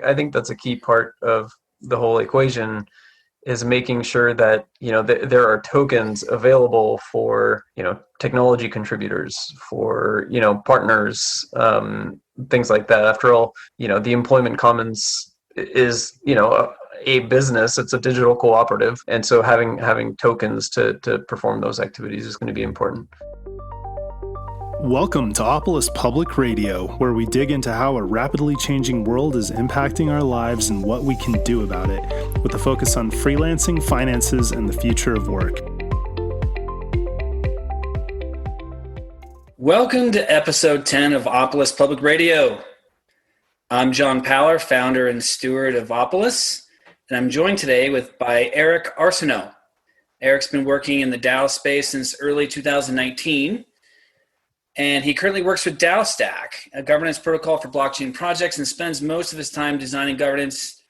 I think that's a key part of the whole equation is making sure that, there are tokens available for, technology contributors, for, partners, things like that. After all, the employment commons is, a business. It's a digital cooperative. And so having tokens to perform those activities is going to be important. Welcome to Opolis Public Radio, where we dig into how a rapidly changing world is impacting our lives and what we can do about it, with a focus on freelancing, finances, and the future of work. Welcome to episode 10 of Opolis Public Radio. I'm John Paller, founder and steward of Opolis, and I'm joined today by Eric Arsenault. Eric's been working in the DAO space since early 2019. And he currently works with DAOstack, a governance protocol for blockchain projects, and spends most of his time designing governance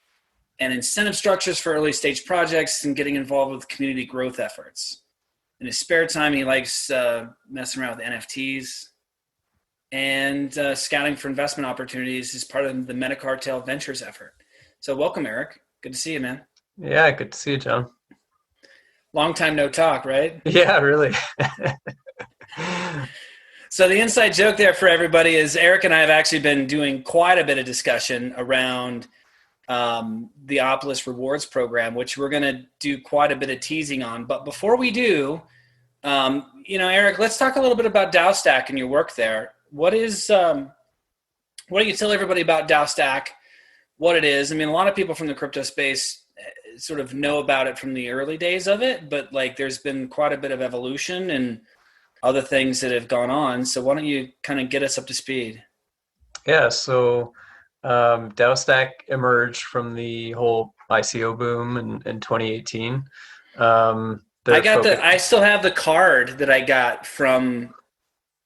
and incentive structures for early stage projects and getting involved with community growth efforts. In his spare time, he likes messing around with NFTs and scouting for investment opportunities as part of the MetaCartel Ventures effort. So welcome, Eric. Good to see you, man. Yeah, good to see you, John. Long time no talk, right? Yeah, really. So the inside joke there for everybody is Eric and I have actually been doing quite a bit of discussion around the Opolis Rewards Program, which we're going to do quite a bit of teasing on. But before we do, Eric, let's talk a little bit about DAOstack and your work there. What do you tell everybody about DAOstack, what it is? I mean, a lot of people from the crypto space sort of know about it from the early days of it, but there's been quite a bit of evolution and other things that have gone on. So why don't you kind of get us up to speed? Yeah, so DAOstack emerged from the whole ICO boom in 2018. I still have the card that I got from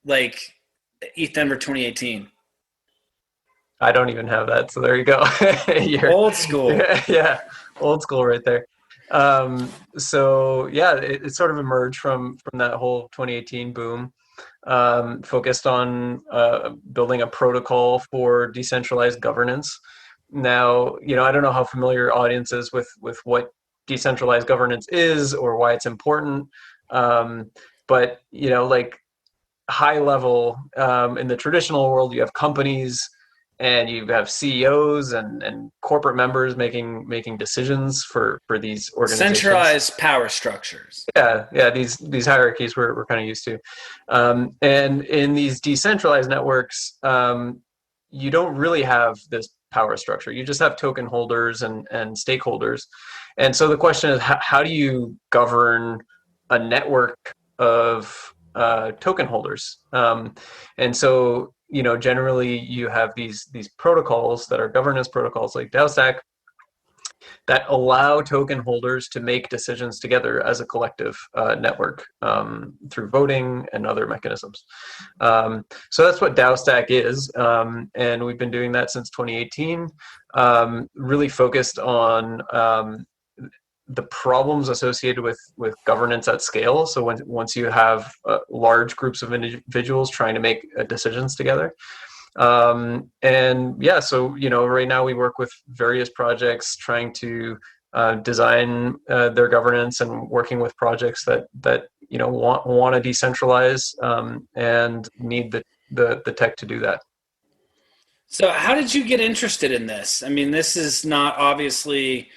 ETH Denver 2018. I don't even have that, so there you go. Old school. Yeah, old school right there. It sort of emerged from that whole 2018 boom, focused on building a protocol for decentralized governance. Now, I don't know how familiar your audience is with what decentralized governance is or why it's important, but high level, in the traditional world, you have companies and you have CEOs and corporate members making decisions for these organizations. Centralized power structures. Yeah, these hierarchies we're kind of used to. And in these decentralized networks, you don't really have this power structure. You just have token holders and stakeholders. And so the question is, how do you govern a network of token holders? And so generally you have these protocols that are governance protocols like DAOstack that allow token holders to make decisions together as a collective network through voting and other mechanisms. So that's what DAOstack is, and we've been doing that since 2018, really focused on the problems associated with governance at scale. So once you have large groups of individuals trying to make decisions together. Right now we work with various projects trying to design their governance and working with projects that want to decentralize and need the tech to do that. So how did you get interested in this? I mean, this is not obviously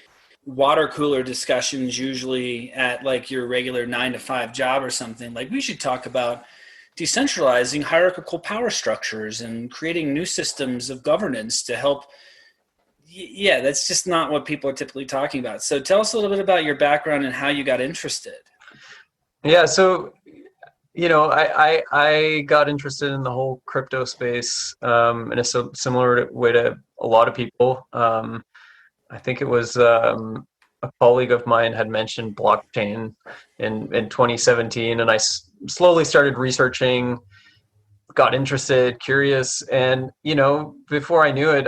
water cooler discussions usually at your regular 9-to-5 job or something. We should talk about decentralizing hierarchical power structures and creating new systems of governance to help. Yeah, that's just not what people are typically talking about. So tell us a little bit about your background and how you got interested. Yeah, so I got interested in the whole crypto space in a similar way to a lot of people. I think it was a colleague of mine had mentioned blockchain in 2017, and I slowly started researching, got interested, curious, and before I knew it,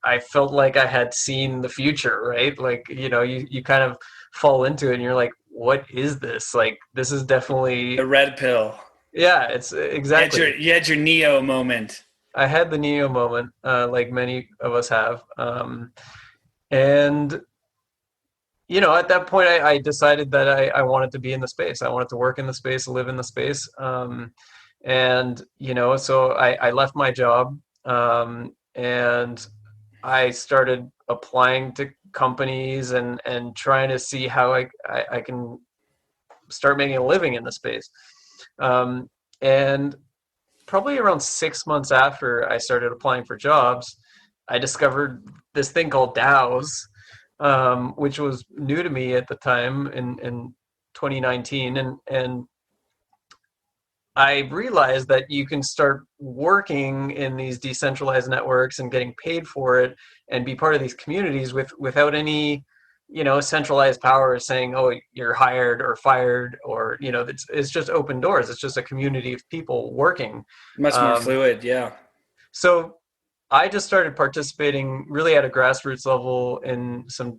I felt like I had seen the future, right? You kind of fall into it, and you're like, what is this? This is definitely the red pill. Yeah, it's exactly. You had your Neo moment. I had the Neo moment, like many of us have. And, at that point, I decided that I wanted to be in the space. I wanted to work in the space, live in the space. And, so I left my job, and I started applying to companies and trying to see how I can start making a living in the space. And probably around 6 months after I started applying for jobs, I discovered this thing called DAOs, which was new to me at the time in 2019. And I realized that you can start working in these decentralized networks and getting paid for it and be part of these communities without any, centralized power saying, oh, you're hired or fired, or, it's just open doors. It's just a community of people working. Much more fluid. Yeah. So I just started participating really at a grassroots level in some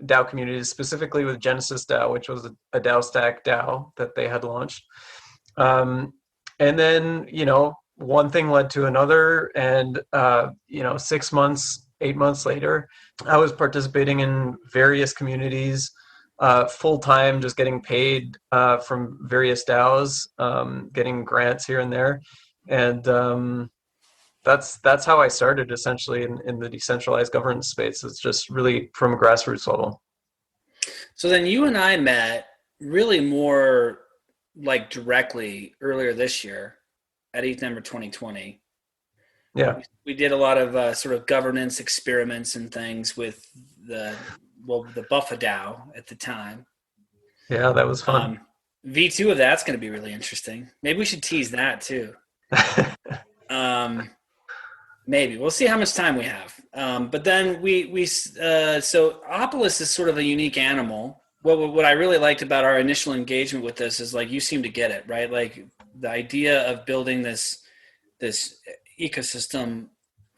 DAO communities, specifically with Genesis DAO, which was a DAOstack DAO that they had launched. And then, one thing led to another, and, 6 months, 8 months later, I was participating in various communities, full-time, just getting paid, from various DAOs, getting grants here and there. And, that's how I started essentially in the decentralized governance space. It's just really from a grassroots level. So then you and I met really more like directly earlier this year at ETH Number 2020. Yeah. We did a lot of sort of governance experiments and things with the Buffa DAO at the time. Yeah, that was fun. V2 of that's going to be really interesting. Maybe we should tease that too. Maybe we'll see how much time we have. But then so Opolis is sort of a unique animal. What I really liked about our initial engagement with this is like, you seem to get it, right? Like the idea of building this ecosystem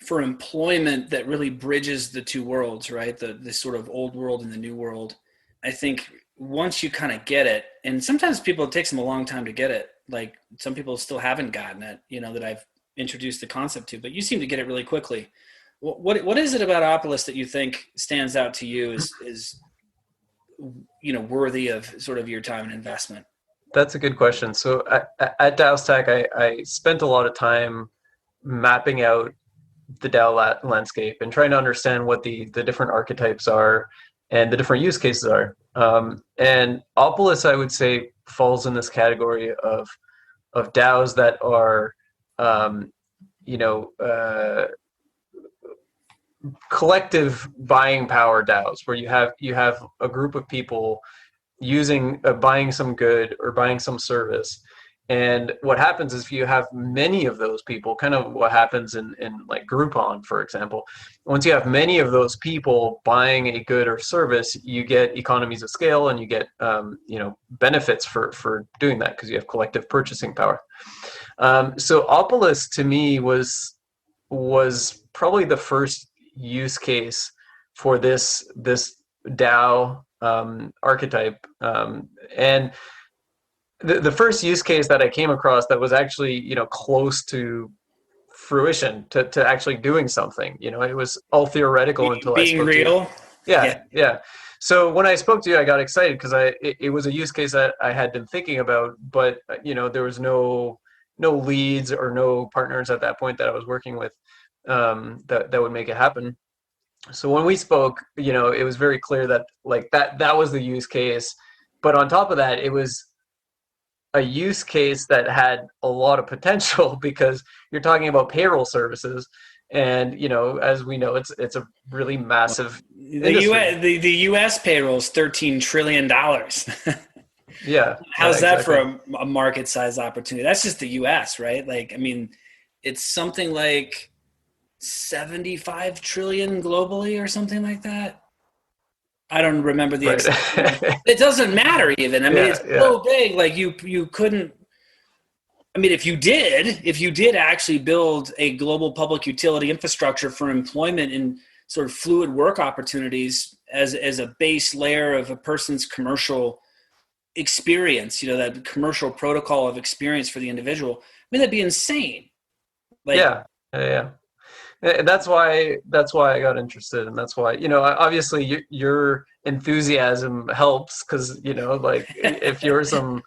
for employment that really bridges the two worlds, right? The sort of old world and the new world. I think once you kind of get it, and sometimes it takes them a long time to get it. Like some people still haven't gotten it, that I've introduced the concept to, but you seem to get it really quickly. What is it about Opolis that you think stands out to you is worthy of sort of your time and investment? That's a good question. So at DAOstack, I spent a lot of time mapping out the DAO landscape and trying to understand what the different archetypes are and the different use cases are. And Opolis, I would say, falls in this category of DAOs that are, collective buying power DAOs, where you have a group of people buying some good or buying some service. And what happens is if you have many of those people, kind of what happens in like Groupon, for example, once you have many of those people buying a good or service, you get economies of scale and you get benefits for doing that because you have collective purchasing power. So Opolis to me was probably the first use case for this DAO archetype, and the first use case that I came across that was actually close to fruition, to actually doing something. It was all theoretical until I spoke real. To you. Yeah. So when I spoke to you, I got excited because it was a use case that I had been thinking about, but there was no leads or no partners at that point that I was working with that would make it happen. So when we spoke, it was very clear that like that was the use case. But on top of that, it was a use case that had a lot of potential because you're talking about payroll services. And, as we know, it's a really massive industry. The U.S. payroll is $13 trillion. Yeah. How's that exactly. for a market size opportunity? That's just the U.S., right? Like, I mean, it's something like 75 trillion globally or something like that. I don't remember the exact. It doesn't matter even. I mean, it's so big. Like you couldn't. I mean, if you did actually build a global public utility infrastructure for employment and sort of fluid work opportunities as a base layer of a person's commercial experience, that commercial protocol of experience for the individual, I mean, that'd be insane. Like, yeah. Yeah. That's why I got interested, and that's why, obviously your enthusiasm helps, because like if you're some,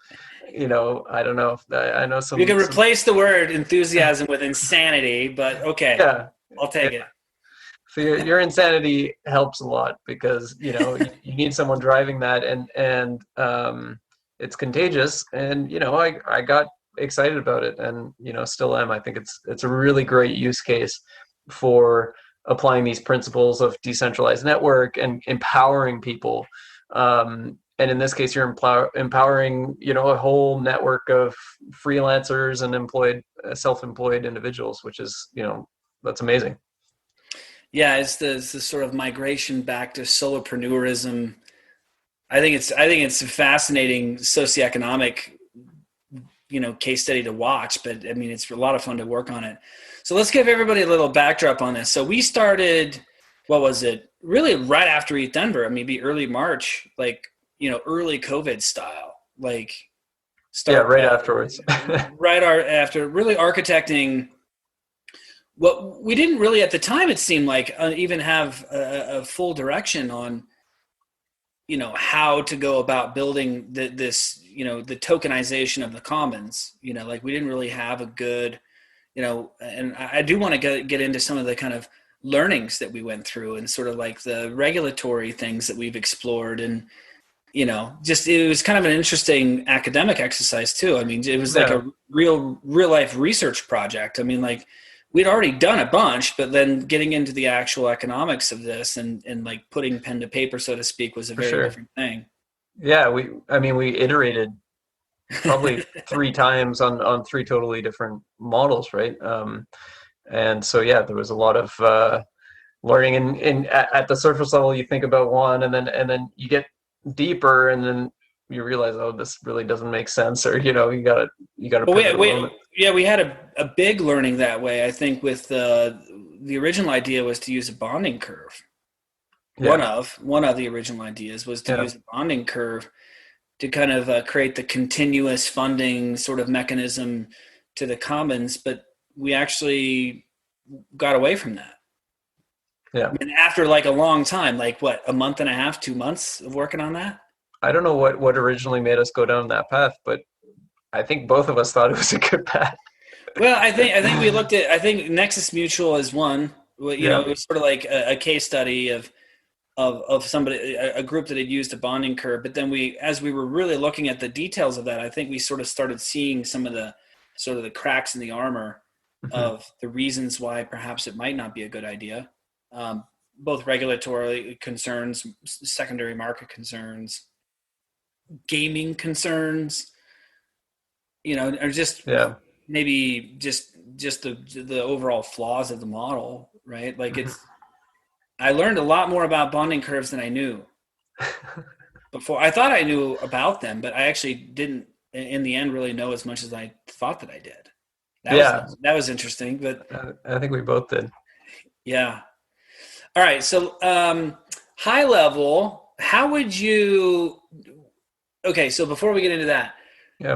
I don't know, I know You can some replace the word enthusiasm with insanity, but okay, yeah. I'll take it. So your insanity helps a lot, because you need someone driving that, and it's contagious, and I got excited about it, and still am. I think it's a really great use case for applying these principles of decentralized network and empowering people. And in this case, you're empowering a whole network of freelancers and self-employed individuals, which is that's amazing. Yeah, it's the sort of migration back to solopreneurism. I think it's a fascinating socioeconomic, case study to watch, but I mean, it's a lot of fun to work on it. So let's give everybody a little backdrop on this. So we started, what was it? Really right after ETH Denver, maybe early March, like, early COVID style, like right afterwards. after really architecting what we didn't really at the time, it seemed like, even have a full direction on, how to go about building this, the tokenization of the commons, like we didn't really have a good, and I do want to get into some of the kind of learnings that we went through, and sort of like the regulatory things that we've explored. And, just, it was kind of an interesting academic exercise too. I mean, it was like a real life research project. I mean, like, we'd already done a bunch, but then getting into the actual economics of this and like putting pen to paper, so to speak, was a very different thing. Yeah, we iterated probably 3 times on 3 totally different models, right? And so there was a lot of learning. And at the surface level, you think about one, and then you get deeper, and then you realize, oh, this really doesn't make sense, or you gotta. Well, we had a big learning that way. I think with the original idea was to use a bonding curve. Yeah. One of the original ideas was to use a bonding curve to kind of create the continuous funding sort of mechanism to the commons, but we actually got away from that. Yeah. And after like a long time, like what, a month and a half, 2 months of working on that? I don't know what originally made us go down that path, but I think both of us thought it was a good path. Well, I think we looked at, I think Nexus Mutual is one. It was sort of like a case study of somebody, a group that had used a bonding curve. But then as we were really looking at the details of that, I think we sort of started seeing some of the sort of the cracks in the armor of the reasons why perhaps it might not be a good idea. Both regulatory concerns, secondary market concerns, gaming concerns, or just maybe just the overall flaws of the model, right? Like I learned a lot more about bonding curves than I knew before. I thought I knew about them, but I actually didn't in the end really know as much as I thought that I did. That was interesting, but I think we both did. Yeah. All right. So high level, how would you, okay, so before we get into that,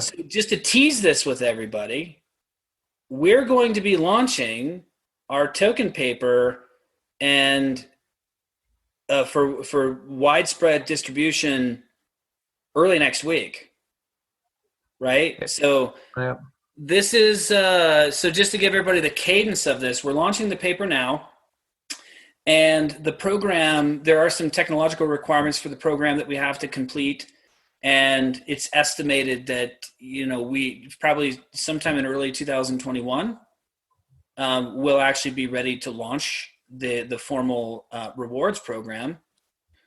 so just to tease this with everybody, we're going to be launching our token paper and for widespread distribution early next week, right? So this is, so just to give everybody the cadence of this, we're launching the paper now. And the program, there are some technological requirements for the program that we have to complete. And it's estimated that, we probably sometime in early 2021, we'll actually be ready to launch the formal rewards program.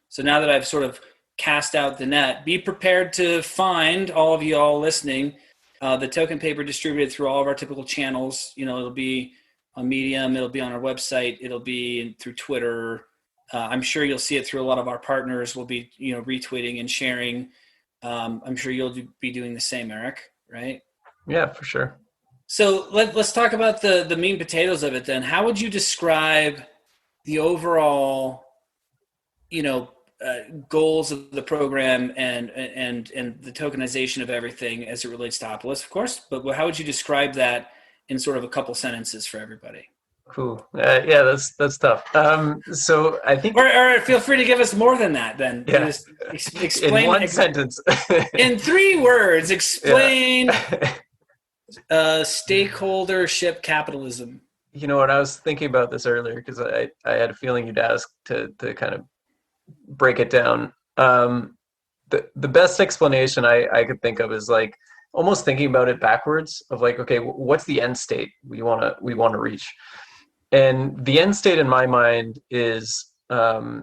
So now that I've sort of cast out the net, be prepared to find, all of you all listening, the token paper distributed through all of our typical channels. It'll be on Medium, it'll be on our website, it'll be through Twitter. I'm sure you'll see it through a lot of our partners. We'll be, retweeting and sharing. I'm sure you'll be doing the same, Eric, right? Yeah, for sure. So let's talk about the meat and potatoes of it then. How would you describe the overall, goals of the program and the tokenization of everything as it relates to Opolis, of course, but how would you describe that in sort of a couple sentences for everybody? Cool. Yeah, that's tough. So I think, or feel free to give us more than that. Then yeah, just explain in one sentence, in 3 words. Explain yeah. stakeholdership capitalism. You know what? I was thinking about this earlier because I had a feeling you'd ask to kind of break it down. The best explanation I could think of is like almost thinking about it backwards of like, okay, what's the end state we want to reach? And the end state in my mind is a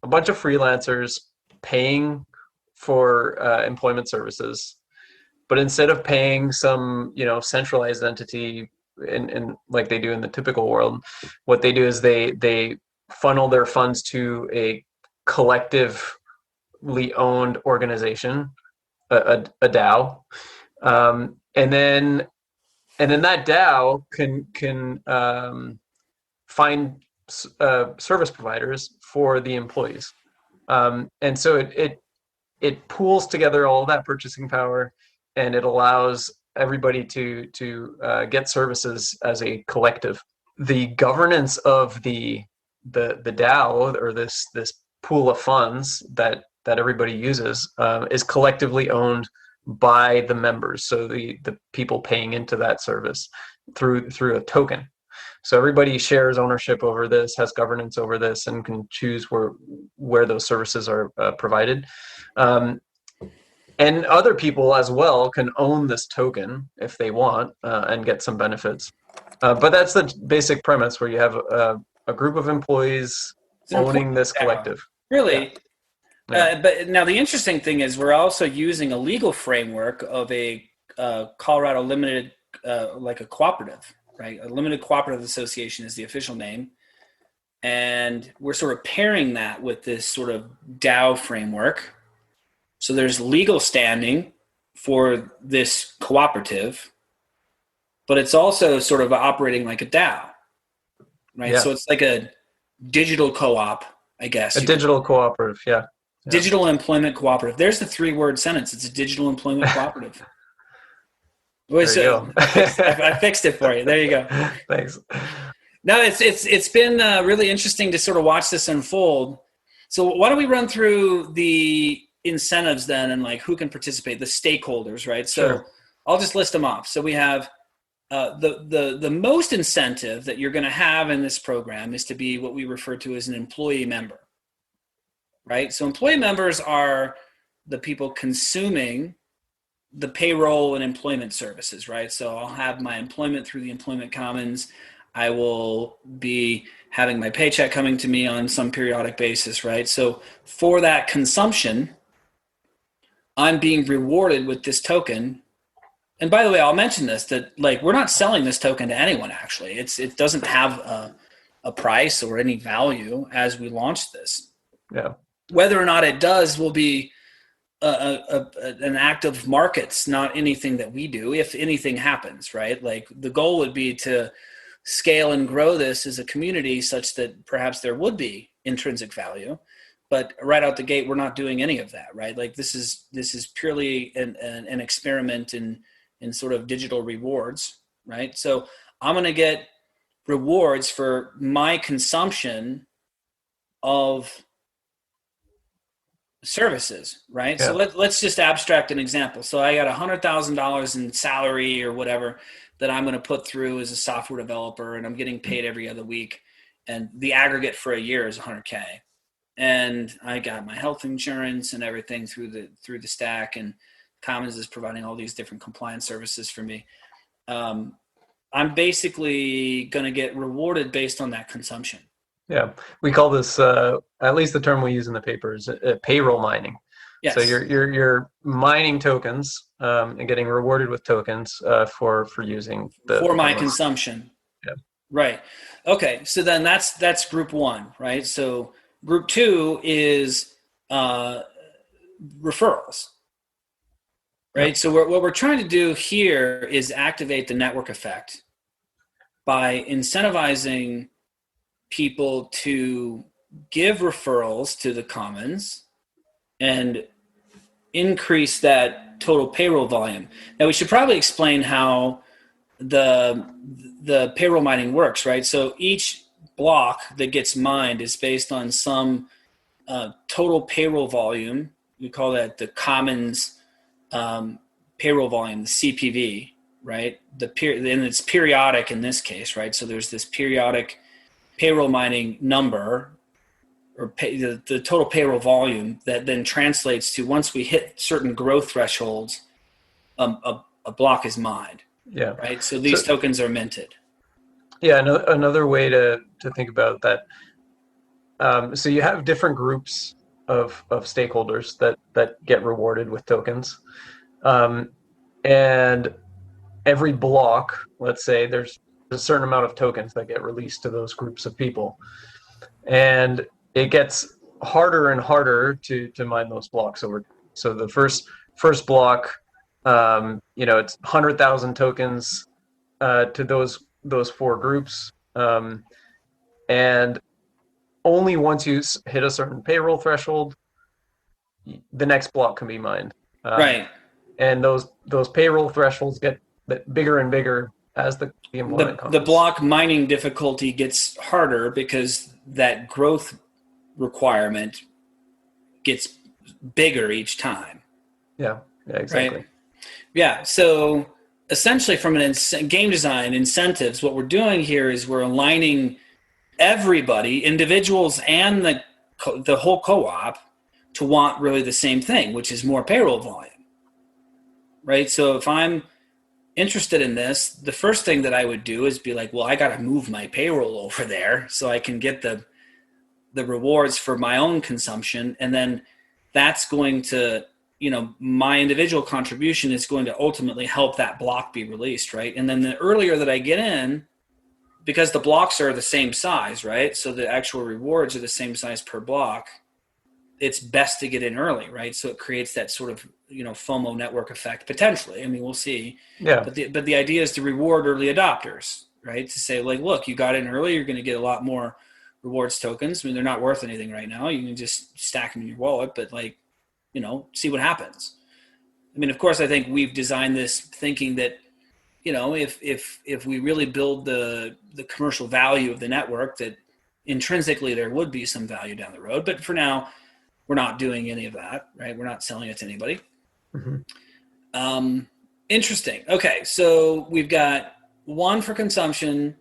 bunch of freelancers paying for employment services, but instead of paying some centralized entity in like they do in the typical world, what they do is they funnel their funds to a collectively owned organization, a DAO, and then that DAO can find service providers for the employees, and so it pools together all of that purchasing power, and it allows everybody to get services as a collective. The governance of the DAO, or this pool of funds that everybody uses, is collectively owned by the members, so the people paying into that service through a token. So everybody shares ownership over this, has governance over this, and can choose where those services are provided. And other people as well can own this token if they want, and get some benefits. But that's the basic premise, where you have a group of employees owning this collective. Really? Yeah. But now the interesting thing is we're also using a legal framework of a Colorado limited, like a cooperative, right? A limited cooperative association is the official name. And we're sort of pairing that with this sort of DAO framework. So there's legal standing for this cooperative, but it's also sort of operating like a DAO, right? Yeah. So it's like a digital co-op, I guess. A digital cooperative, yeah. Digital employment cooperative. There's the 3-word sentence. It's a digital employment cooperative. There you go. I fixed it for you. There you go. Thanks. No, it's been really interesting to sort of watch this unfold. So why don't we run through the incentives then, and like who can participate, the stakeholders, right? So Sure. I'll just list them off. So we have the most incentive that you're going to have in this program is to be what we refer to as an employee member, right? So employee members are the people consuming the payroll and employment services, right? So I'll have my employment through the Employment Commons. I will be having my paycheck coming to me on some periodic basis, right? So for that consumption, I'm being rewarded with this token. And by the way, I'll mention this, that like we're not selling this token to anyone actually. It doesn't have a price or any value as we launch this. Yeah. Whether or not it does will be an act of markets, not anything that we do, if anything happens, right? Like the goal would be to scale and grow this as a community such that perhaps there would be intrinsic value. But right out the gate, we're not doing any of that, right? Like this is purely an experiment in sort of digital rewards, right? So I'm going to get rewards for my consumption of services, right? Yeah. So let's just abstract an example. So I got $100,000 in salary or whatever that I'm going to put through as a software developer, and I'm getting paid every other week. And the aggregate for a year is $100K. And I got my health insurance and everything through the stack, and Commons is providing all these different compliance services for me. I'm basically going to get rewarded based on that consumption. Yeah, we call this, at least the term we use in the paper, is payroll mining. Yes. So you're mining tokens and getting rewarded with tokens for using for my consumption. Yeah. Right. Okay. So then that's group one, right? So group two is referrals. Right. Yep. So what we're trying to do here is activate the network effect by incentivizing people to give referrals to the Commons and increase that total payroll volume. Now we should probably explain how the payroll mining works, right? So each block that gets mined is based on some total payroll volume. We call that the commons payroll volume, the CPV, right? And it's periodic in this case, right? So there's this periodic payroll mining number, or the total payroll volume, that then translates to, once we hit certain growth thresholds, a block is mined. Yeah. Right. So these tokens are minted. Yeah. Another way to think about that. So you have different groups of stakeholders that get rewarded with tokens. And every block, let's say there's a certain amount of tokens that get released to those groups of people. And it gets harder and harder to mine those blocks over. So the first block, it's 100,000 tokens to those four groups. And only once you hit a certain payroll threshold, the next block can be mined. Right. And those payroll thresholds get bigger and bigger as the employment comes. The block mining difficulty gets harder because that growth requirement gets bigger each time. Yeah, exactly. Right? Yeah, so essentially from an game design incentives, what we're doing here is we're aligning everybody, individuals and the whole co-op, to want really the same thing, which is more payroll volume. Right? So if I'm interested in this, the first thing that I would do is be like, well, I got to move my payroll over there so I can get the rewards for my own consumption. And then that's going to, my individual contribution is going to ultimately help that block be released, right? And then the earlier that I get in, because the blocks are the same size, right? So the actual rewards are the same size per block. It's best to get in early, right? So it creates that sort of, FOMO network effect potentially. I mean, we'll see. Yeah. But the idea is to reward early adopters, right? To say, like, look, you got in early, you're going to get a lot more rewards tokens. I mean, they're not worth anything right now. You can just stack them in your wallet, but see what happens. I mean, of course, I think we've designed this thinking that, if we really build the commercial value of the network, that intrinsically there would be some value down the road. But for now, we're not doing any of that, right? We're not selling it to anybody. Mm-hmm. Interesting. Okay, so we've got one for consumption,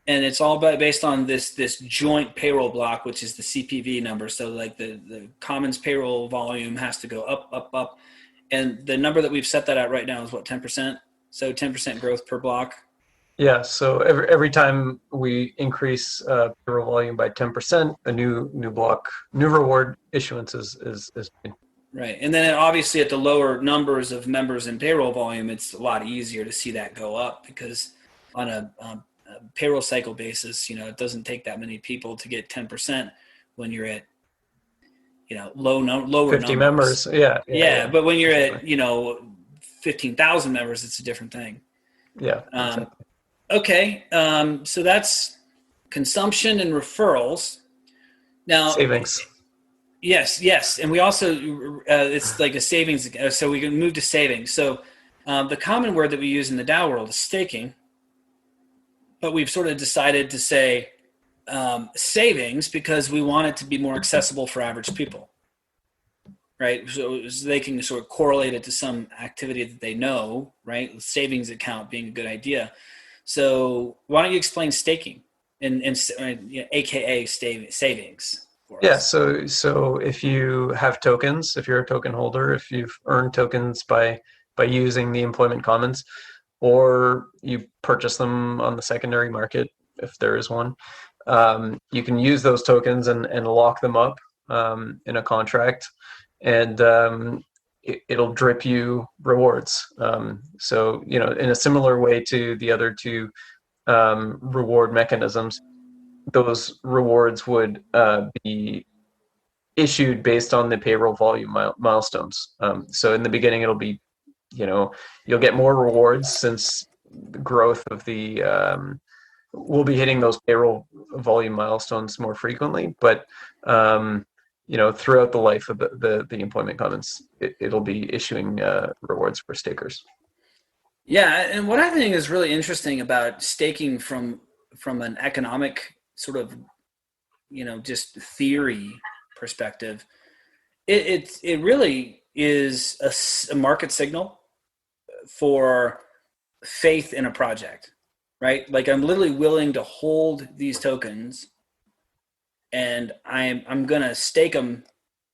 and it's all based on this joint payroll block, which is the CPV number. So like the commons payroll volume has to go up, up, up. And the number that we've set that at right now is what, 10%? So 10% growth per block. Yeah. So every time we increase payroll volume by 10%, a new block, new reward issuance is Right. And then obviously at the lower numbers of members in payroll volume, it's a lot easier to see that go up, because on a payroll cycle basis, it doesn't take that many people to get 10% when you're at, lower 50 numbers. members. Yeah. Yeah. But when you're at, 15,000 members, it's a different thing. Yeah. Exactly. Okay. So that's consumption and referrals. Now, Savings. Yes. And we also, it's like a savings. So we can move to savings. So the common word that we use in the DAO world is staking, but we've sort of decided to say savings because we want it to be more accessible for average people, right? So they can sort of correlate it to some activity that they know, right? Savings account being a good idea. So why don't you explain staking and AKA savings? Yeah, so if you have tokens, if you're a token holder, if you've earned tokens by using the employment commons, or you purchase them on the secondary market, if there is one, you can use those tokens and lock them up in a contract, and it'll drip you rewards. So, in a similar way to the other two reward mechanisms, those rewards would be issued based on the payroll volume milestones. So in the beginning, it'll be, you'll get more rewards since the growth of the, we'll be hitting those payroll volume milestones more frequently. But, throughout the life of the employment commons, it'll be issuing rewards for stakers. Yeah, and what I think is really interesting about staking from an economic sort of, just theory perspective, it really is a market signal for faith in a project, right? Like I'm literally willing to hold these tokens, and I'm gonna stake them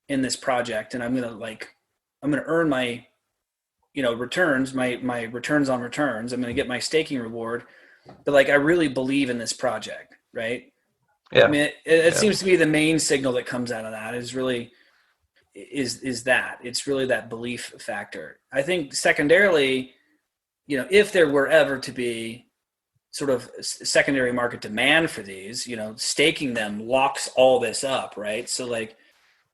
in this project, and I'm gonna earn my returns, my returns on returns. I'm gonna get my staking reward, but like I really believe in this project, right? Yeah. I mean, it seems to be the main signal that comes out of that is really that it's really that belief factor. I think secondarily, if there were ever to be sort of secondary market demand for these, staking them locks all this up, right? So like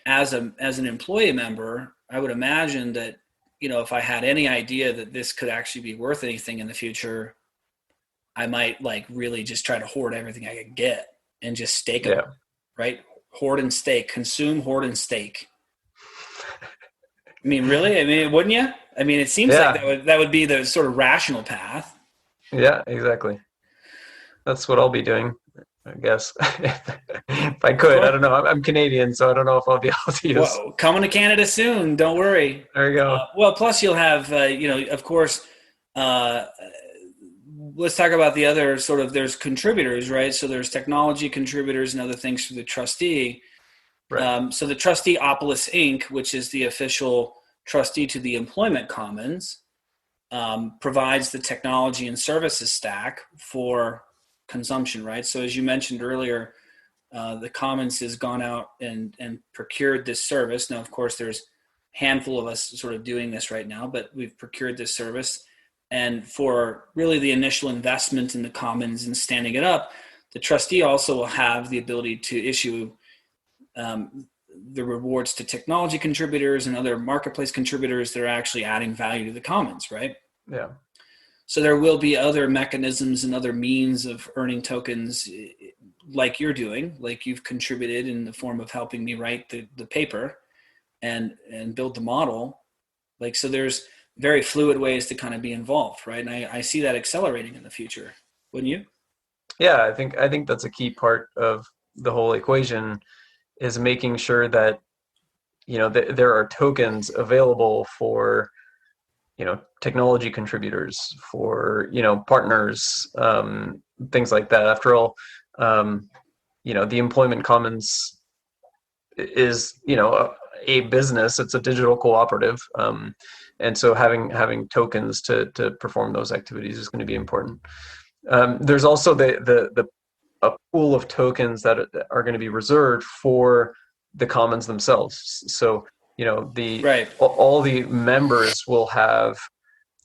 as an employee member, I would imagine that, if I had any idea that this could actually be worth anything in the future, I might like really just try to hoard everything I could get and just stake them, right? Hoard and stake, consume, hoard and stake. I mean, really? I mean, wouldn't you? I mean, it seems like that would be the sort of rational path. Yeah, exactly. That's what I'll be doing, I guess. If I could, I don't know. I'm Canadian, so I don't know if I'll be able to use. Well, coming to Canada soon. Don't worry. There you go. Well, plus you'll have, of course, let's talk about the other sort of, there's contributors, right? So there's technology contributors and other things for the trustee. Right. So the trustee Opolis Inc., which is the official trustee to the employment commons, provides the technology and services stack for consumption, right? So as you mentioned earlier, the commons has gone out and procured this service. Now, of course, there's a handful of us sort of doing this right now, but we've procured this service. And for really the initial investment in the commons and standing it up, the trustee also will have the ability to issue the rewards to technology contributors and other marketplace contributors that are actually adding value to the commons, right? Yeah. So there will be other mechanisms and other means of earning tokens like you're doing, like you've contributed in the form of helping me write the paper and build the model. Like, so there's very fluid ways to kind of be involved, right? And I see that accelerating in the future, wouldn't you? Yeah, I think that's a key part of the whole equation, is making sure that there are tokens available for technology contributors, for partners, things like that. After all, the employment commons is a business. It's a digital cooperative, and so having tokens to perform those activities is going to be important. There's also a pool of tokens that are going to be reserved for the commons themselves. So all the members will have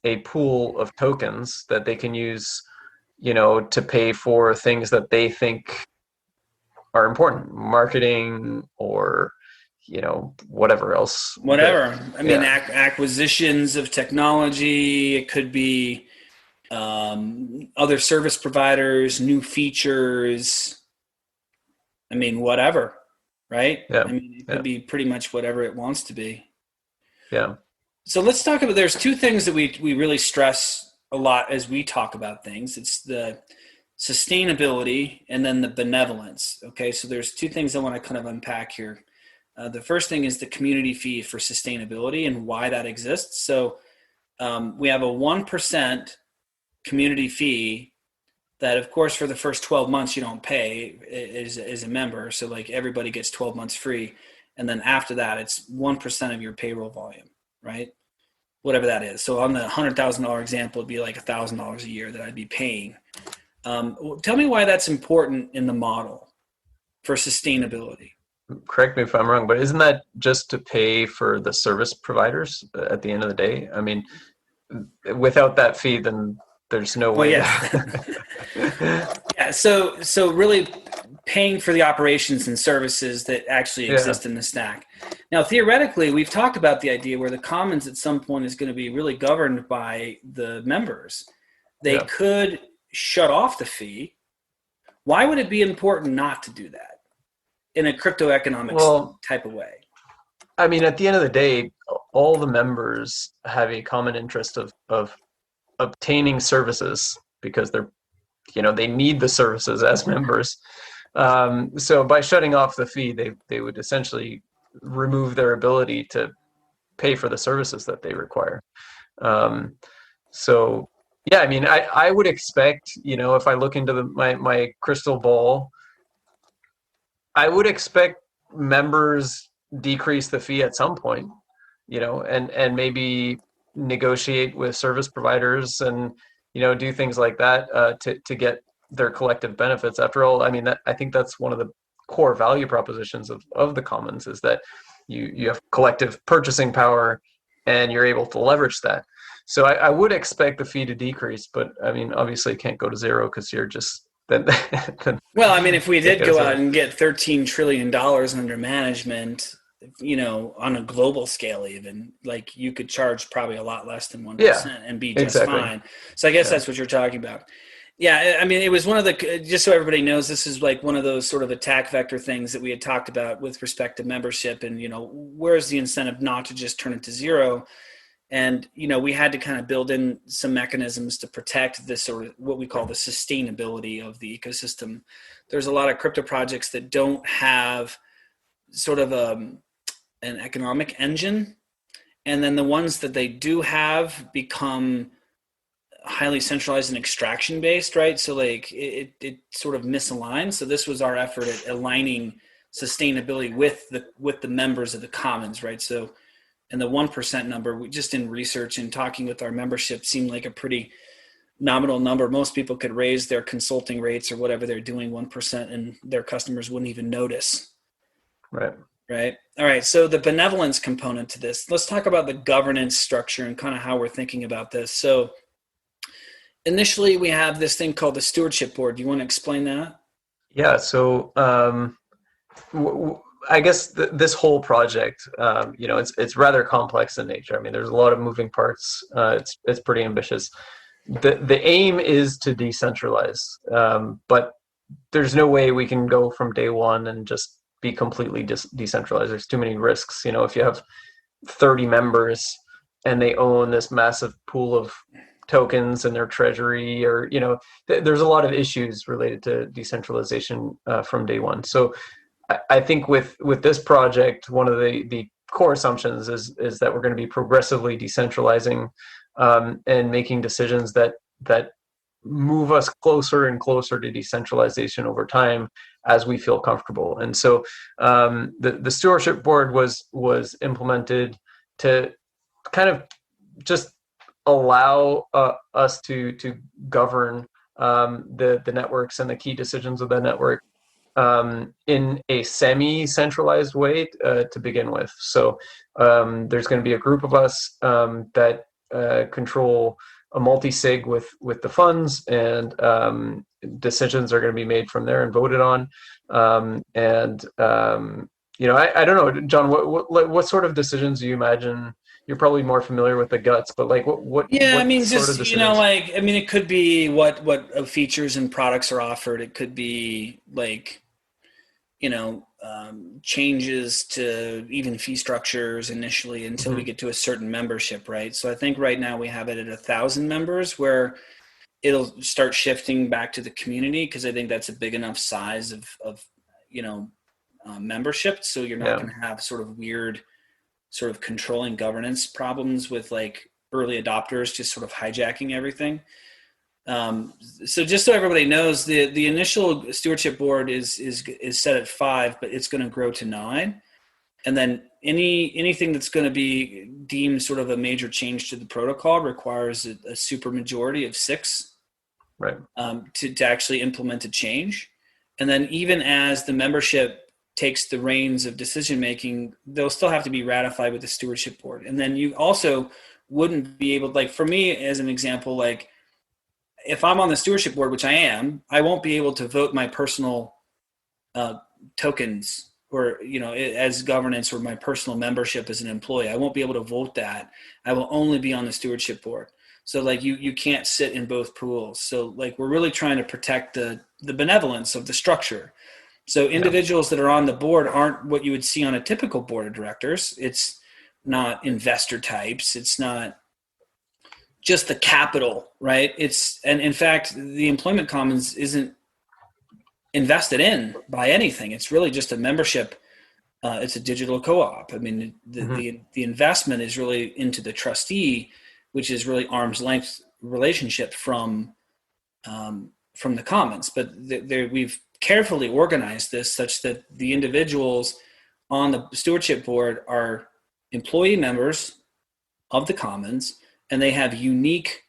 a pool of tokens that they can use to pay for things that they think are important, marketing or whatever else. Acquisitions of technology. It could be other service providers, new features. I mean, whatever, right? Yeah. I mean, it could be pretty much whatever it wants to be. Yeah. So let's talk about, there's two things that we really stress a lot as we talk about things. It's the sustainability and then the benevolence. Okay. So there's two things I want to kind of unpack here. The first thing is the community fee for sustainability and why that exists. So we have a 1% community fee that, of course, for the first 12 months you don't pay as a member. So like everybody gets 12 months free. And then after that, it's 1% of your payroll volume, right? Whatever that is. So on the $100,000 example, it'd be like $1,000 a year that I'd be paying. Tell me why that's important in the model for sustainability. Correct me if I'm wrong, but isn't that just to pay for the service providers at the end of the day? I mean, without that fee, then there's no way. Yeah. So really paying for the operations and services that actually exist in the stack. Now, theoretically, we've talked about the idea where the commons at some point is going to be really governed by the members. They could shut off the fee. Why would it be important not to do that in a crypto economics type of way? I mean, at the end of the day, all the members have a common interest of obtaining services because they need the services as members. So by shutting off the fee, they would essentially remove their ability to pay for the services that they require. So yeah, I mean, I would expect, if I look into my crystal ball, I would expect members decrease the fee at some point, and maybe negotiate with service providers and, do things like that to get their collective benefits. After all, I mean, I think that's one of the core value propositions of the commons, is that you have collective purchasing power and you're able to leverage that. So I would expect the fee to decrease, but I mean, obviously it can't go to zero because you're just then. Well, I mean, if we did go out and get $13 trillion under management, on a global scale, even, like, you could charge probably a lot less than 1% and be just fine. So I guess that's what you're talking about. Yeah, I mean, it was one of the, just so everybody knows, this is like one of those sort of attack vector things that we had talked about with respect to membership, and, where's the incentive not to just turn it to zero? And, we had to kind of build in some mechanisms to protect this, sort of what we call the sustainability of the ecosystem. There's a lot of crypto projects that don't have sort of an economic engine. And then the ones that they do have become highly centralized and extraction based, right? So like it sort of misaligns. So this was our effort at aligning sustainability with the members of the commons, right? So, and the 1% number, we just in research and talking with our membership, seemed like a pretty nominal number. Most people could raise their consulting rates or whatever they're doing 1%, and their customers wouldn't even notice. Right. All right. So the benevolence component to this, let's talk about the governance structure and kind of how we're thinking about this. So initially we have this thing called the stewardship board. Do you want to explain that? Yeah. So I guess this whole project, it's rather complex in nature. I mean, there's a lot of moving parts. It's pretty ambitious. The aim is to decentralize, but there's no way we can go from day one and just be completely decentralized. There's too many risks. If you have 30 members and they own this massive pool of tokens in their treasury, or there's a lot of issues related to decentralization from day one. So I think with this project, one of the core assumptions is that we're going to be progressively decentralizing and making decisions that move us closer and closer to decentralization over time as we feel comfortable. And so the stewardship board was implemented to kind of just allow us to govern the networks and the key decisions of the network in a semi-centralized way to begin with. So there's going to be a group of us that control a multi-sig with the funds, and decisions are going to be made from there and voted on. I don't know, John, what sort of decisions do you imagine? You're probably more familiar with the guts, but like what? Yeah, what I mean, sort just of decisions? it could be what features and products are offered. It could be like, changes to even fee structures initially until we get to a certain membership, right? So I think right now we have it at 1,000 members, where it'll start shifting back to the community, because I think that's a big enough size of membership. So you're not going to have sort of weird sort of controlling governance problems with like early adopters just sort of hijacking everything. So just so everybody knows, the initial stewardship board is set at 5, but it's going to grow to 9. And then anything that's going to be deemed sort of a major change to the protocol requires a super majority of 6, right? To actually implement a change. And then even as the membership takes the reins of decision making, they'll still have to be ratified with the stewardship board. And then you also wouldn't be able, like for me as an example, like if I'm on the stewardship board, which I am, I won't be able to vote my personal tokens or, as governance, or my personal membership as an employee. I won't be able to vote that. I will only be on the stewardship board. So like you can't sit in both pools. So like we're really trying to protect the benevolence of the structure. So individuals that are on the board aren't what you would see on a typical board of directors. It's not investor types. It's not just the capital, right? And in fact, the employment commons isn't invested in by anything. It's really just a membership. It's a digital co-op. I mean, the investment is really into the trustee, which is really arm's length relationship from the commons. But we've carefully organized this such that the individuals on the stewardship board are employee members of the commons, and they have unique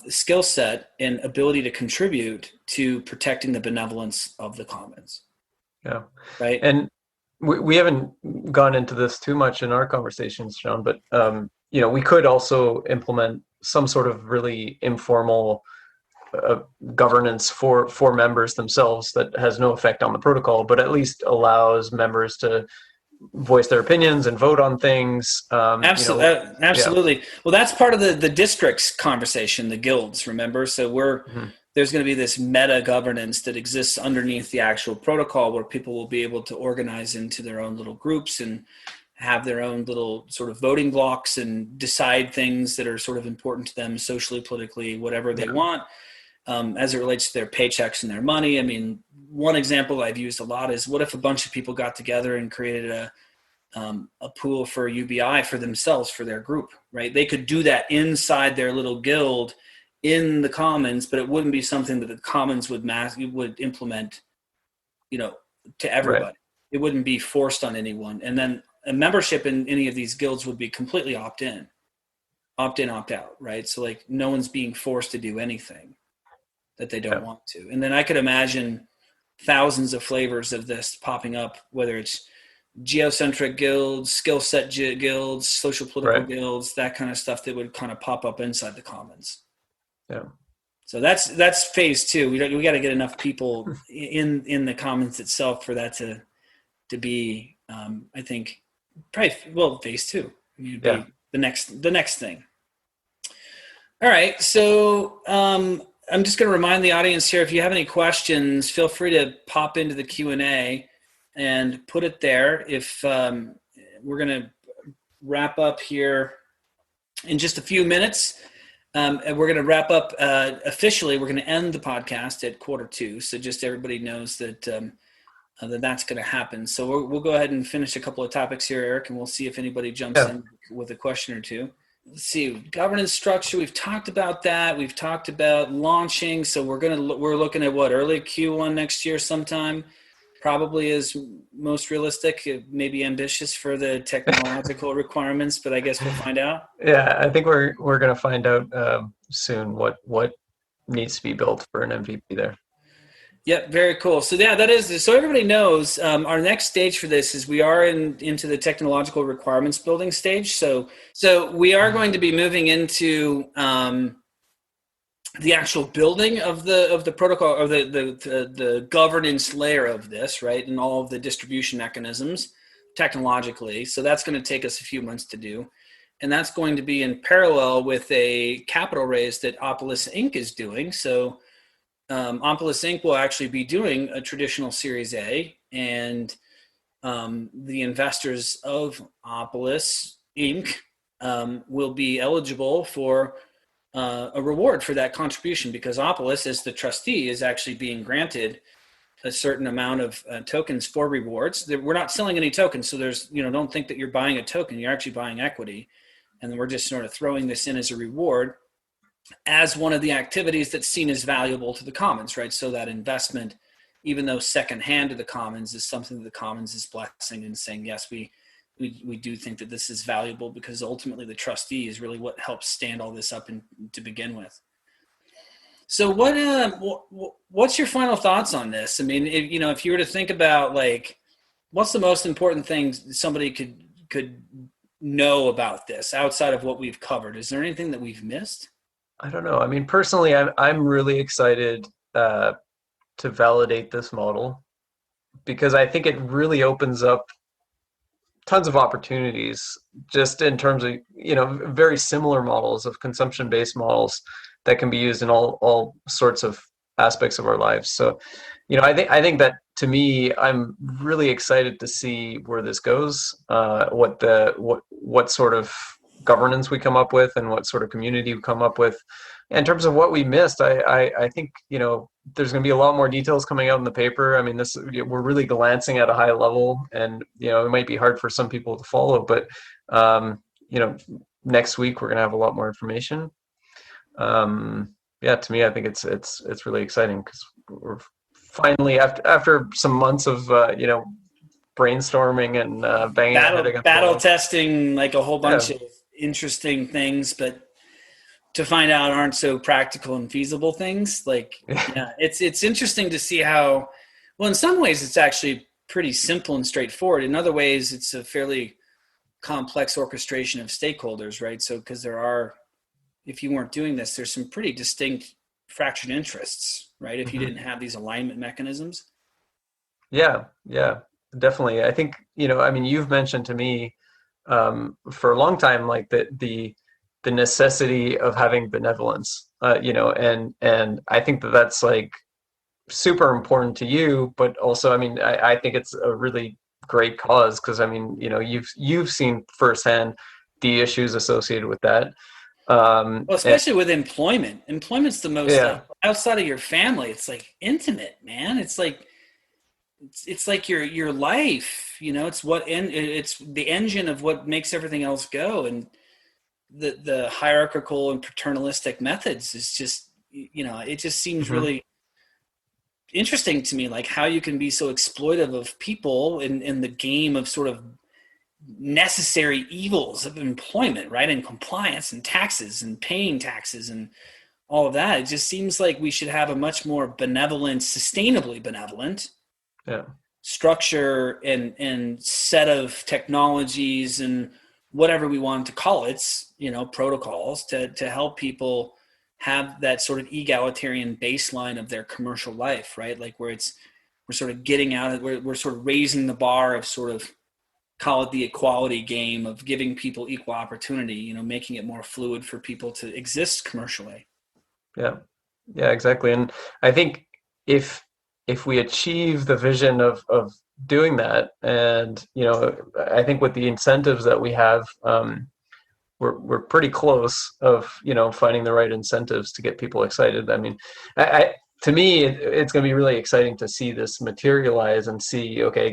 skill set and ability to contribute to protecting the benevolence of the commons. Yeah. Right. And we haven't gone into this too much in our conversations, John, but we could also implement some sort of really informal governance for members themselves that has no effect on the protocol, but at least allows members to voice their opinions and vote on things. Absolutely. Yeah. Well, that's part of the districts conversation, the guilds, remember? So there's going to be this meta governance that exists underneath the actual protocol where people will be able to organize into their own little groups and have their own little sort of voting blocks and decide things that are sort of important to them socially, politically, whatever they want, as it relates to their paychecks and their money. I mean, one example I've used a lot is, what if a bunch of people got together and created a pool for UBI for themselves, for their group, right? They could do that inside their little guild in the commons, but it wouldn't be something that the commons would implement, to everybody. Right. It wouldn't be forced on anyone. And then a membership in any of these guilds would be completely opt-in, opt out, right? So like no one's being forced to do anything that they don't want to. And then I could imagine thousands of flavors of this popping up, whether it's geocentric guilds, skill set guilds, social political guilds, that kind of stuff that would kind of pop up inside the commons. Yeah. So that's phase two. We got to get enough people in the commons itself for that to be, I think, probably phase two. I mean, it'd be the next thing. All right. So I'm just going to remind the audience here, if you have any questions, feel free to pop into the Q&A and put it there. If we're going to wrap up here in just a few minutes, and we're going to wrap up officially. We're going to end the podcast at 1:45. So just everybody knows that that's going to happen. So we'll go ahead and finish a couple of topics here, Eric, and we'll see if anybody jumps in with a question or two. Let's see, governance structure. We've talked about that. We've talked about launching. So we're looking at early Q1 next year sometime. Probably is most realistic, maybe ambitious for the technological requirements, but I guess we'll find out. Yeah, I think we're going to find out soon what needs to be built for an MVP there. Yep, very cool. So that is, so everybody knows our next stage for this is we are into the technological requirements building stage. So we are going to be moving into the actual building of the protocol, or the governance layer of this, right, and all of the distribution mechanisms technologically. So that's going to take us a few months to do, and that's going to be in parallel with a capital raise that Opolis Inc. is doing. So Opolis Inc. will actually be doing a traditional Series A, and the investors of Opolis Inc. Will be eligible for a reward for that contribution, because Opolis, as the trustee, is actually being granted a certain amount of tokens for rewards. We're not selling any tokens, so there's, don't think that you're buying a token, you're actually buying equity. And we're just sort of throwing this in as a reward as one of the activities that's seen as valuable to the commons, right? So that investment, even though secondhand to the commons, is something that the commons is blessing and saying, yes, we do think that this is valuable, because ultimately the trustee is really what helps stand all this up to begin with. So what's your final thoughts on this? I mean, if you were to think about, like, what's the most important thing somebody could know about this outside of what we've covered? Is there anything that we've missed? I don't know. I mean, personally, I'm really excited to validate this model, because I think it really opens up tons of opportunities, just in terms of, very similar models of consumption-based models that can be used in all sorts of aspects of our lives. So, I think that, to me, I'm really excited to see where this goes, what sort of governance we come up with and what sort of community we come up with. In terms of what we missed, I think, there's going to be a lot more details coming out in the paper. I mean, we're really glancing at a high level, and, it might be hard for some people to follow, but, next week we're going to have a lot more information. To me, I think it's really exciting because we're finally, after some months of, brainstorming and banging our head against battle testing, like a whole bunch of interesting things, but to find out aren't so practical and feasible things. It's interesting to see how, well, in some ways it's actually pretty simple and straightforward. In other ways, it's a fairly complex orchestration of stakeholders, right? So, because if you weren't doing this, there's some pretty distinct fractured interests, right? If you didn't have these alignment mechanisms. Yeah, definitely. I think, you've mentioned to me for a long time, like the necessity of having benevolence, and I think that's like super important to you, but also, I think it's a really great cause because, you've seen firsthand the issues associated with that. Well, especially with employment. Employment's the most outside of your family. It's like intimate, man. It's like your life. It's the engine of what makes everything else go. And the hierarchical and paternalistic methods is just, it just seems really interesting to me, like how you can be so exploitive of people in the game of sort of necessary evils of employment, right? And compliance and taxes and paying taxes and all of that. It just seems like we should have a much more benevolent, sustainably benevolent structure and set of technologies and whatever we want to call it, protocols to help people have that sort of egalitarian baseline of their commercial life, right? Like we're sort of getting out of, we're sort of raising the bar of sort of, call it the equality game of giving people equal opportunity, making it more fluid for people to exist commercially. Yeah, exactly. And I think if we achieve the vision of doing that, and, I think with the incentives that we have, we're pretty close of, finding the right incentives to get people excited. To me, it's going to be really exciting to see this materialize and see, okay,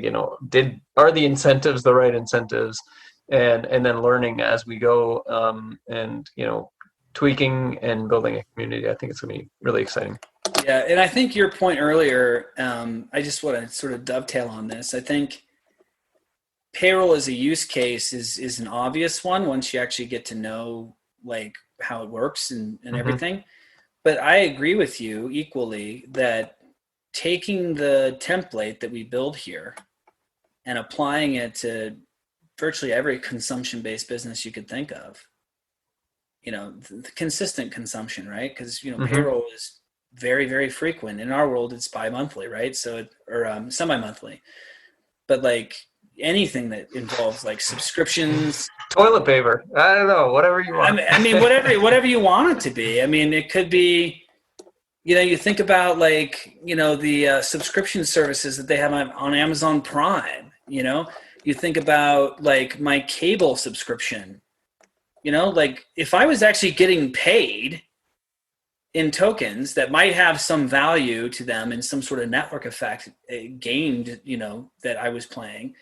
are the incentives the right incentives, and then learning as we go, and tweaking and building a community. I think it's going to be really exciting. Yeah, and I think your point earlier, I just want to sort of dovetail on this. I think payroll as a use case is an obvious one once you actually get to know like how it works and everything. But I agree with you equally that taking the template that we build here and applying it to virtually every consumption-based business you could think of, the consistent consumption, right? Because, payroll is very, very frequent. In our world, it's bi-monthly, right? Or semi-monthly. But like anything that involves like subscriptions, toilet paper, I don't know, whatever you want. Whatever you want it to be. It could be, you think about like, the subscription services that they have on Amazon Prime, you think about like my cable subscription, like if I was actually getting paid in tokens that might have some value to them in some sort of network effect gained, that I was playing,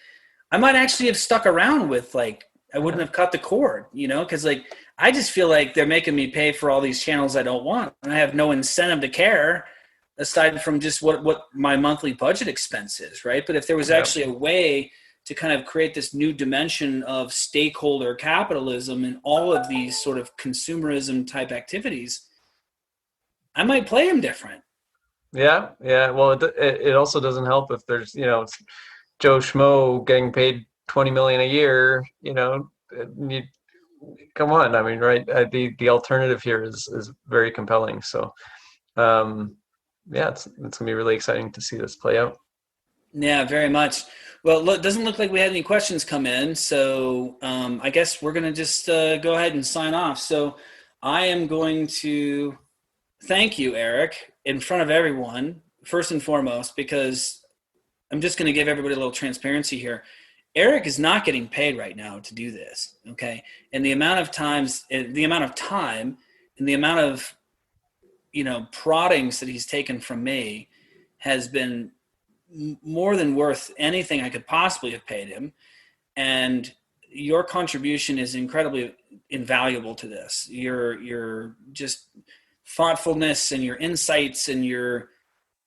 I might actually have stuck around with like, I wouldn't have cut the cord, because like, I just feel like they're making me pay for all these channels I don't want. And I have no incentive to care aside from just what my monthly budget expense is, right? But if there was actually a way to kind of create this new dimension of stakeholder capitalism and all of these sort of consumerism type activities, I might play them different. Yeah. Well, it also doesn't help if there's, Joe Schmo getting paid $20 million a year, come on. Right. The alternative here is very compelling. So, it's going to be really exciting to see this play out. Yeah, very much. Well, it doesn't look like we had any questions come in. So, I guess we're going to just go ahead and sign off. So I am going to thank you, Eric, in front of everyone, first and foremost, because I'm just going to give everybody a little transparency here. Eric is not getting paid right now to do this. Okay. And the amount of time and the amount of, proddings that he's taken from me has been more than worth anything I could possibly have paid him. And your contribution is incredibly invaluable to this. Your just thoughtfulness and your insights and your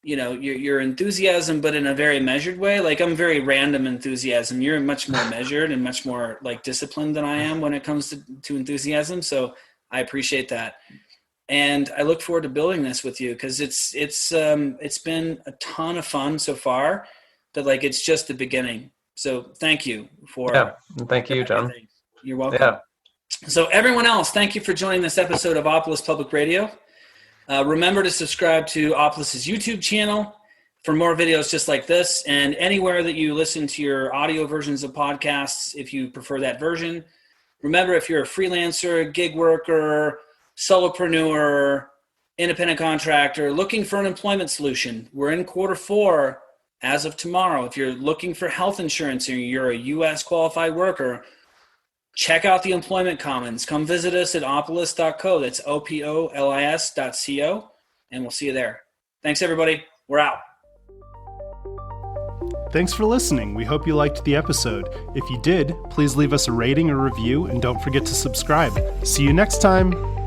enthusiasm, but in a very measured way. Like, I'm very random enthusiasm. You're much more measured and much more like disciplined than I am when it comes to enthusiasm. So I appreciate that. And I look forward to building this with you, because it's been a ton of fun so far, but like, it's just the beginning. So thank you thank you, John. You're welcome. Yeah. So everyone else, thank you for joining this episode of Opolis Public Radio. Remember to subscribe to Opolis's YouTube channel for more videos just like this, and anywhere that you listen to your audio versions of podcasts, if you prefer that version. Remember, if you're a freelancer, gig worker, solopreneur, independent contractor, looking for an employment solution, we're in Q4 as of tomorrow. If you're looking for health insurance or you're a U.S. qualified worker, check out the Employment Commons. Come visit us at opolis.co. That's opolis.co, and we'll see you there. Thanks, everybody. We're out. Thanks for listening. We hope you liked the episode. If you did, please leave us a rating or review, and don't forget to subscribe. See you next time.